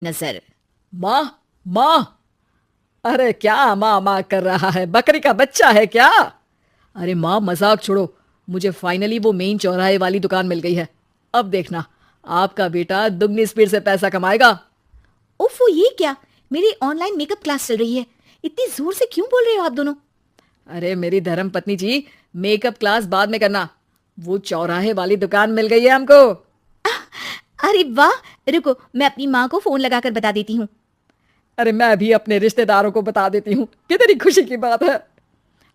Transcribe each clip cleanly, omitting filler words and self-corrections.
नजर। माँ, माँ। अरे क्या माँ माँ कर रहा है, बकरी का बच्चा है क्या? अरे माँ मजाक छोड़ो, मुझे फाइनली वो मेन चौराहे वाली दुकान मिल गई है। अब देखना, आपका बेटा दुगनी स्पीड से पैसा कमाएगा। ओफो, ये क्या? मेरी ऑनलाइन मेकअप क्लास चल रही है, इतनी जोर से क्यों बोल रहे हो आप दोनों? अरे मेरी धर्म पत्नी जी, मेकअप क्लास बाद में करना, वो चौराहे वाली दुकान मिल गई है हमको। अरे वाह, रुको मैं अपनी माँ को फोन लगाकर बता देती हूँ। अरे मैं भी अपने रिश्तेदारों को बता देती हूँ, कितनी खुशी की बात है।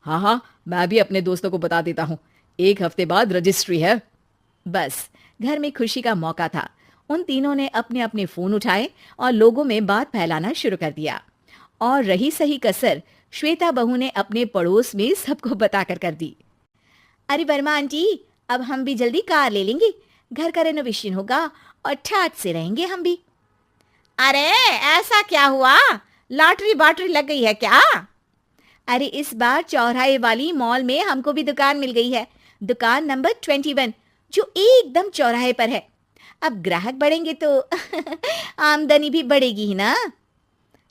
हाँ हाँ, मैं भी अपने दोस्तों को बता देता हूँ, 1 हफ्ते बाद रजिस्ट्री है। बस, घर में खुशी का मौका था। उन तीनों ने अपने अपने फोन उठाए और लोगों में बात फैलाना शुरू कर दिया। और रही सही कसर श्वेता बहू ने अपने पड़ोस में सबको बताकर कर दी। अरे वर्मा आंटी, अब हम भी जल्दी कार ले लेंगे, घर का रेनोवेशन होगा और ठाट से रहेंगे हम भी। अरे ऐसा क्या हुआ? लॉटरी बाटरी लग गई है क्या? अरे इस बार चौराहे वाली मॉल में हमको भी दुकान मिल गई है, दुकान नंबर 21, जो एकदम चौराहे पर है। अब ग्राहक बढ़ेंगे तो आमदनी भी बढ़ेगी ही ना।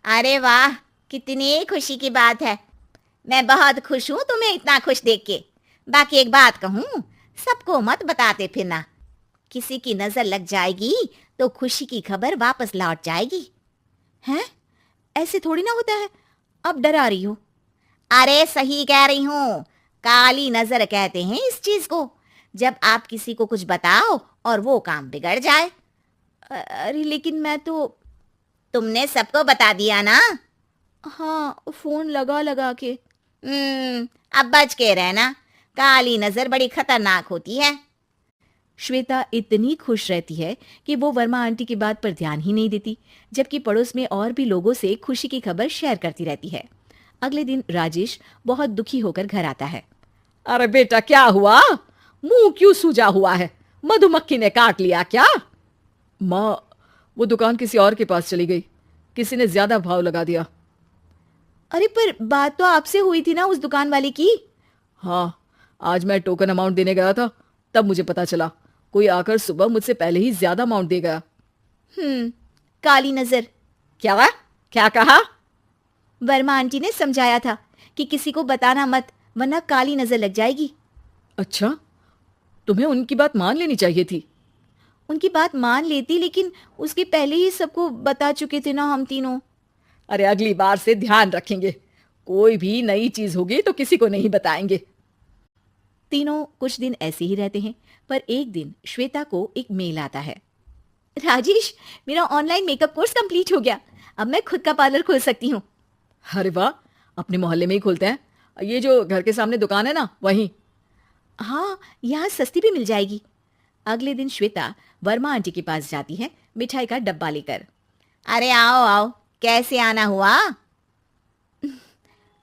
अरे वाह, कितनी खुशी की बात है। मैं बहुत खुश हूँ तुम्हें इतना खुश देख के। बाकी एक बात कहूँ, सबको मत बताते फिरना, किसी की नजर लग जाएगी तो खुशी की खबर वापस लौट जाएगी। हैं? ऐसे थोड़ी ना होता है, अब डरा रही हो। अरे सही कह रही हूँ, काली नजर कहते हैं इस चीज को, जब आप किसी को कुछ बताओ और वो काम बिगड़ जाए। अरे लेकिन मैं तो। तुमने सबको बता दिया ना? हाँ, फोन लगा लगा के। अब बच के रहना, काली नजर बड़ी खतरनाक होती है। श्वेता इतनी खुश रहती है कि वो वर्मा आंटी की बात पर ध्यान ही नहीं देती, जबकि पड़ोस में और भी लोगों से खुशी की खबर शेयर करती रहती है। अगले दिन राजेश बहुत दुखी होकर घर आता है। अरे बेटा क्या हुआ, मुंह क्यों सूजा हुआ है, मधुमक्खी ने काट लिया क्या? माँ, वो दुकान किसी और के पास चली गई, किसी ने ज्यादा भाव लगा दिया। अरे पर बात तो आपसे हुई थी ना उस दुकान वाले की। हाँ, आज मैं टोकन अमाउंट देने गया था, तब मुझे पता चला कोई आकर सुबह मुझसे पहले ही ज्यादा अमाउंट दे गया। काली नजर। क्या? क्या कहा? वर्मा आंटी ने समझाया था कि किसी को बताना मत, वरना काली नजर लग जाएगी। अच्छा, तुम्हें उनकी बात मान लेनी चाहिए थी। उनकी बात मान लेती, लेकिन उसके पहले ही सबको बता चुके थे ना हम तीनों। अरे अगली बार से ध्यान रखेंगे, कोई भी नई चीज होगी तो किसी को नहीं बताएंगे। तीनों कुछ दिन ऐसे ही रहते हैं, पर एक दिन श्वेता को एक मेल आता है। राजेश, मेरा ऑनलाइन मेकअप कोर्स कंप्लीट हो गया, अब मैं खुद का पार्लर खोल सकती हूँ। अरे वाह, अपने मोहल्ले में ही खोलते हैं, ये जो घर के सामने दुकान है ना वहीं। हाँ, यहाँ सस्ती भी मिल जाएगी। अगले दिन श्वेता वर्मा आंटी के पास जाती है मिठाई का डब्बा लेकर। अरे आओ आओ, कैसे आना हुआ?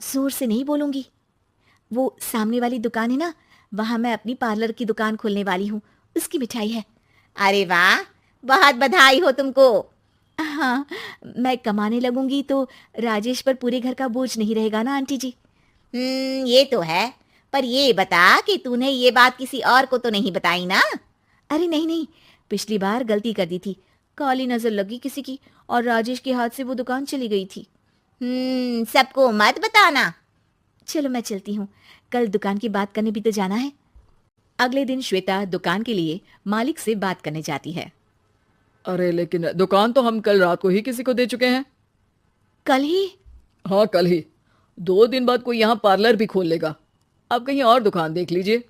जोर से नहीं बोलूंगी, वो सामने वाली दुकान है ना, वहां मैं अपनी पार्लर की दुकान खोलने वाली हूँ, उसकी मिठाई है। अरे वाह, बहुत बधाई हो तुमको। हाँ, मैं कमाने लगूंगी तो राजेश पर पूरे घर का बोझ नहीं रहेगा ना आंटी जी। ये तो है, पर ये बता कि तूने ये बात किसी और को तो नहीं बताई ना? अरे नहीं नहीं, पिछली बार गलती कर दी थी, काली नजर लगी किसी की और राजेश के हाथ से वो दुकान चली गई थी। सबको मत बताना। चलो मैं चलती हूँ, कल दुकान की बात करने भी तो जाना है। अगले दिन श्वेता दुकान के लिए मालिक से बात करने जाती है। अरे लेकिन दुकान तो हम कल रात को ही किसी को दे चुके हैं। कल ही? हाँ कल ही, 2 दिन बाद कोई यहाँ पार्लर भी खोल लेगा, आप कहीं और दुकान देख लीजिए।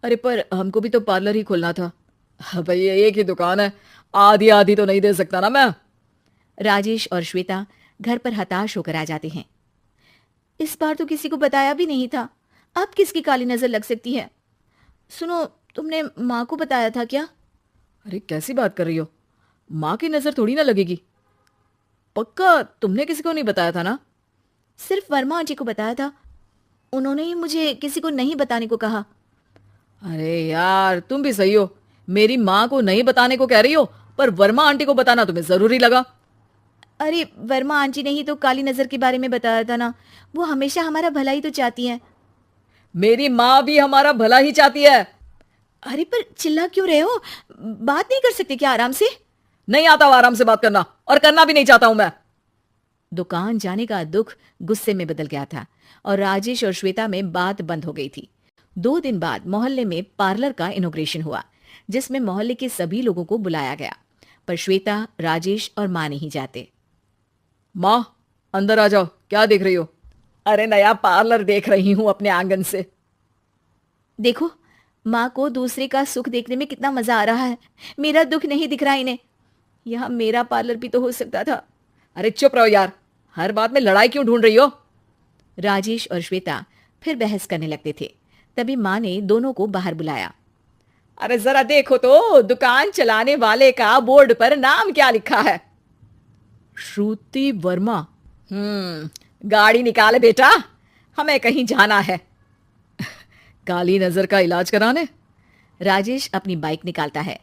अरे पर हमको भी तो पार्लर ही खोलना था। हाँ भाई, ये एक ही दुकान है, आधी आधी तो नहीं दे सकता ना मैं। राजेश और श्वेता घर पर हताश होकर आ जाते हैं। इस बार तो किसी को बताया भी नहीं था, अब किसकी काली नजर लग सकती है? सुनो, तुमने माँ को बताया था क्या? अरे कैसी बात कर रही हो, माँ की नजर थोड़ी ना लगेगी। पक्का तुमने किसी को नहीं बताया था ना? सिर्फ वर्मा आंटी को बताया था, उन्होंने ही मुझे किसी को नहीं बताने को कहा। अरे यार तुम भी सही हो, मेरी माँ को नहीं बताने को कह रही हो, पर वर्मा आंटी को बताना तुम्हें जरूरी लगा। अरे वर्मा आंटी ने ही तो काली नजर के बारे में बताया था ना, वो हमेशा हमारा भला ही तो चाहती हैं। मेरी माँ भी हमारा भला ही चाहती है। अरे पर चिल्ला क्यों रहे हो, बात नहीं कर सकते क्या आराम से? नहीं आता आराम से बात करना, और करना भी नहीं चाहता हूं मैं। दुकान जाने का दुख गुस्से में बदल गया था और राजेश और श्वेता में बात बंद हो गई थी। 2 दिन बाद मोहल्ले में पार्लर का इनॉग्रेशन हुआ, जिसमें मोहल्ले के सभी लोगों को बुलाया गया, पर श्वेता, राजेश और माँ नहीं जाते। माँ, अंदर आ जाओ, क्या देख रही हो? अरे नया पार्लर देख रही हूं अपने आंगन से। देखो, माँ को दूसरे का सुख देखने में कितना मजा आ रहा है। मेरा दुख नहीं दिख रहा इन्हें। यहाँ मेरा पार्लर भी तो हो सकता था। अरे चुप रहो यार, हर बात में लड़ाई क्यों ढूंढ रही हो? राजेश और श्वेता फिर बहस करने लगते थे। तभी माँ ने दोनों को बाहर बुलाया। अरे जरा देखो तो, दुकान चलाने वाले का बोर्ड पर नाम क्या लिखा है? श्रुति वर्मा। गाड़ी निकाले बेटा, हमें कहीं जाना है। काली नजर का इलाज कराने? राजेश अपनी बाइक निकालता है।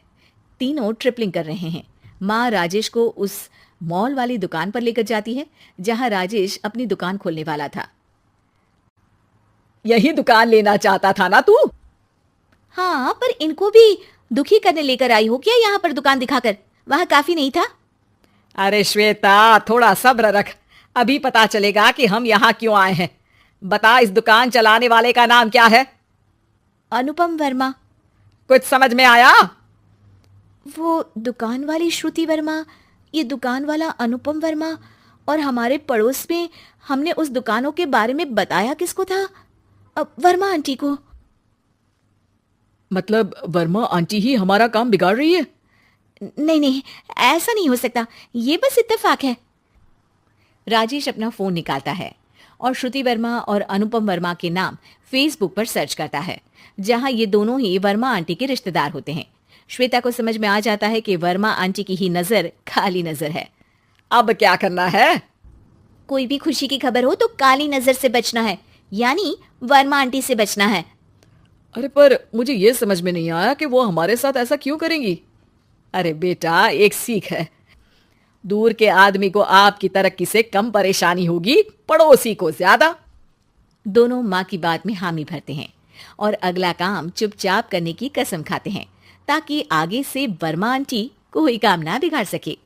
तीनों ट्रिपलिंग कर रहे हैं। माँ राजेश को उस मॉल वाली दुकान पर लेकर जाती है जहां राजेश अपनी दुकान खोलने वाला था। यही दुकान लेना चाहता था ना तू? हाँ, पर इनको भी दुखी करने लेकर आई हो क्या यहाँ पर दुकान दिखाकर? वहां काफी नहीं था? अरे श्वेता, थोड़ा सब्र रख, अभी पता चलेगा कि हम यहाँ क्यों आए हैं। बता, इस दुकान चलाने वाले का नाम क्या है? अनुपम वर्मा। कुछ समझ में आया? वो दुकान वाली श्रुति वर्मा, ये दुकान वाला अनुपम वर्मा, और हमारे पड़ोस में हमने उस दुकानों के बारे में बताया किसको था? वर्मा आंटी को। मतलब वर्मा आंटी ही हमारा काम बिगाड़ रही है? नहीं नहीं, ऐसा नहीं हो सकता, ये बस इत्तेफाक है। राजेश अपना फोन निकालता है और श्रुति वर्मा और अनुपम वर्मा के नाम फेसबुक पर सर्च करता है, जहां ये दोनों ही वर्मा आंटी के रिश्तेदार होते हैं। श्वेता को समझ में आ जाता है कि वर्मा आंटी की ही नजर काली नजर है। अब क्या करना है? कोई भी खुशी की खबर हो तो काली नजर से बचना है, यानी वर्मा आंटी से बचना है। अरे पर मुझे ये समझ में नहीं आया कि वो हमारे साथ ऐसा क्यों करेंगी? अरे बेटा, एक सीख है, दूर के आदमी को आपकी तरक्की से कम परेशानी होगी, पड़ोसी को ज्यादा। दोनों माँ की बात में हामी भरते हैं और अगला काम चुपचाप करने की कसम खाते हैं, ताकि आगे से वर्मा आंटी कोई काम ना बिगाड़ सके।